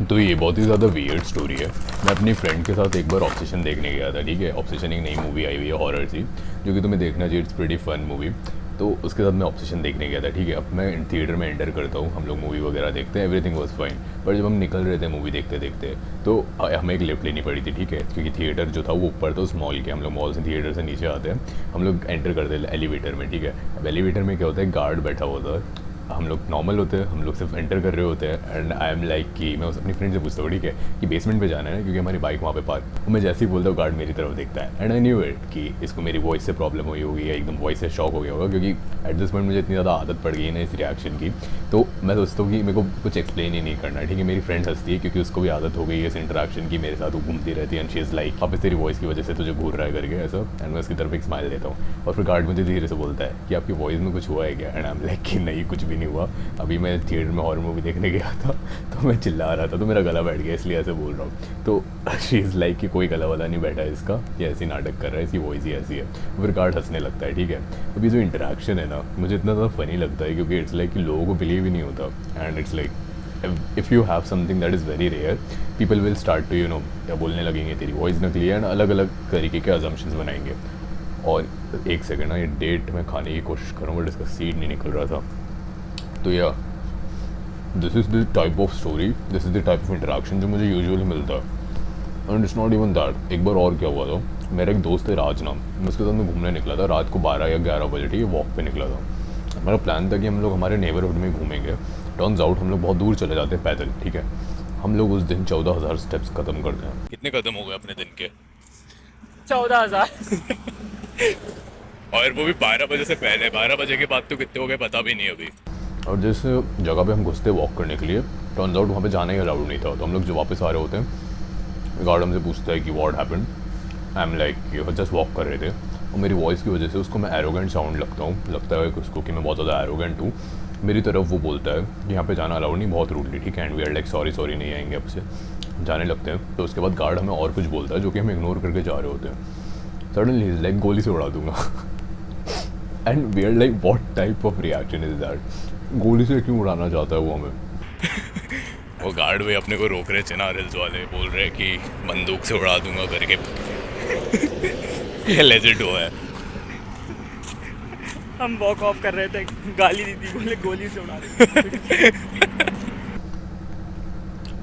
तो ये बहुत ही ज़्यादा वियर्ड स्टोरी है। मैं अपनी फ्रेंड के साथ एक बार ऑब्सेशन देखने गया था, ठीक है। ऑब्सेशन एक नई मूवी आई हुई है, हॉरर सी, जो कि तुम्हें देखना चाहिए, इट्स प्रीटी फन मूवी। तो उसके साथ मैं ऑब्सेशन देखने गया था, ठीक है। अब मैं थिएटर में एंटर करता हूँ, हम लोग मूवी वगैरह देखते हैं, एवरीथिंग वाज फाइन। पर जब हम निकल रहे थे मूवी देखते देखते, तो हमें एक लिफ्ट लेनी पड़ी थी, ठीक है, क्योंकि थिएटर जो था वो ऊपर था उस मॉल के। हम लोग मॉल से थिएटर से नीचे आते हैं, हम लोग एंटर करते हैं एलिवेटर में, ठीक है। अब एलिवेटर में क्या होता है, गार्ड बैठा होता है, हम लोग नॉर्मल होते हैं, हम लोग सिर्फ एंटर कर रहे होते हैं। एंड आई एम लाइक कि मैं उस अपनी फ्रेंड से पूछता हूँ, ठीक है, कि बेसमेंट पे जाना है, क्योंकि हमारी बाइक वहाँ पे पार्क। और मैं जैसे ही बोलता हूँ, गार्ड मेरी तरफ देखता है। एंड आई न्यू इट कि इसको मेरी वॉइस से प्रॉब्लम हुई होगी, या एकदम वॉइस से शॉक हो गया होगा, क्योंकि एट दिस पॉइंट मुझे इतनी ज़्यादा आदत पड़ गई है ना इस रिएक्शन की। तो मैं सोचता हूँ कि मेरे को कुछ एक्सप्लेन ही नहीं करना है, ठीक है। मेरी फ्रेंड हंसती है, क्योंकि उसको भी आदत हो गई है इस इंटरेक्शन की, मेरे साथ वो घूमती रहती है। एंड शी इज़ लाइक, वापस तेरी वॉइस की वजह से तुझे घूर रहा है करके ऐसा। एंड मैं उसकी तरफ एक स्माइल देता हूँ, और फिर गार्ड मुझे धीरे से बोलता है कि आपकी वॉइस में कुछ हुआ है क्या। एंड आई एम लाइक कि नहीं, कुछ भी नहीं हुआ। अभी मैं थिएटर में हॉरर मूवी देखने गया था, तो मैं चिल्ला रहा था, तो मेरा गला बैठ गया, इसलिए ऐसे बोल रहा हूँ। तो शी इज़ लाइक कि कोई गला वाला नहीं बैठा है इसका, ये ऐसी नाटक कर रहा है, इसकी वॉइस ही ऐसी है। फिर गार्ड हंसने लगता है, ठीक है। अभी जो इंटरेक्शन है ना, मुझे इतना ज़्यादा फ़नी लगता है, क्योंकि इट्स लाइक कि लोगों को बिलीव ही नहीं होता। And it's like if you have something that is very rare, people will start to क्या बोलने लगेंगे, तेरी वॉइस नकली है, एंड अलग अलग तरीके के अजम्पशंस बनाएंगे। और एक सेकेंड ना, ये डेट में खाने की कोशिश करूँ, बट इसका सीड नहीं निकल रहा था। तो या this is the type of story, this is the type of interaction जो मुझे यूजुअली मिलता है। And it's not even that. एक बार और क्या हुआ था, मेरा एक दोस्त है राज नाम, मैं उसके साथ मैं घूमने निकला था रात को 12 या 11 बजे, ठीक है, वॉक पे निकला था। हमारा प्लान था कि हम लोग हमारे नेबरहुड में घूमेंगे। टर्न्स आउट हम लोग बहुत दूर चले जाते हैं पैदल, ठीक है। हम लोग उस दिन 14,000 स्टेप्स ख़त्म करते हैं। कितने ख़त्म हो गए अपने दिन के? 14,000। और वो भी 12 बजे से पहले। 12 बजे के बाद तो कितने हो गए पता भी नहीं अभी। और जिस जगह पे हम घुसते वॉक करने के लिए, टर्न्स आउट वहाँ पे जाना ही अलाउड नहीं था। तो हम लोग जो वापस आ रहे होते हैं, गार्ड हमसे पूछता है कि what happened. I am like just walk कर रहे थे, और मेरी वॉइस की वजह से उसको मैं एरोगेंट साउंड लगता है उसको कि मैं बहुत ज़्यादा एरोगेंट हूँ। मेरी तरफ वो बोलता है कि यहाँ पे जाना अलाउड नहीं, बहुत रूडली, ठीक है। And we are like sorry नहीं आएंगे अब से, जाने लगते हैं। तो उसके बाद गार्ड हमें और कुछ बोलता है, जो कि हम इग्नोर करके जा रहे होते हैं। सडनली इज लाइक गोली से उड़ा दूंगा। And we are like what type of reaction is that, गोली से क्यों उड़ाना चाहता है वो हमें। वो गार्ड भी अपने को रोक रहे, चिनार हिल्स वाले बोल रहे कि बंदूक से उड़ा दूंगा करके। ये लेजेंड हुआ है। हम वॉक ऑफ कर रहे थे, गाली दी थी, बोले गोली से उड़ा दे।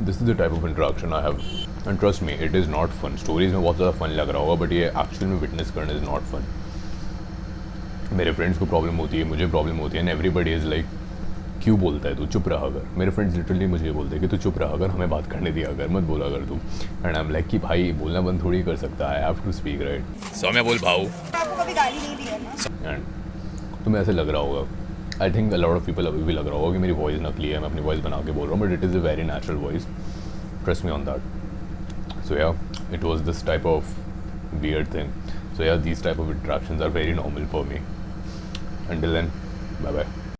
This is the type of interaction I have, and trust me it is not fun. Stories में बहुत ज़्यादा फन लग रहा होगा, बट ये एक्चुअल में विटनेस करना इज़ नॉट फन। मेरे फ्रेंड्स को प्रॉब्लम होती है, मुझे प्रॉब्लम होती है, एंड एवरीबडी इज़ लाइक क्यों बोलता है तू, चुप रहा कर। मेरे फ्रेंड्स लिटरली मुझे बोलते हैं कि तू चुप रहा कर, हमें बात करने दिया कर, मत बोला कर तू। एंड आई एम लाइक कि भाई बोलना बंद थोड़ी कर सकता है, I have to speak right. Saumya बोल भाऊ। आपको कभी गाली नहीं दी है ना? एंड तुम्हें ऐसे लग रहा होगा, I think a lot of people अभी भी लग रहा होगा कि मेरी वॉइस नकली है, मैं अपनी वॉइस बना के बोल रहा हूँ, but it is a very natural voice, trust me on that. So yeah it was this type of weird thing. So yeah, these type of interactions are very normal for me. Until then, bye bye.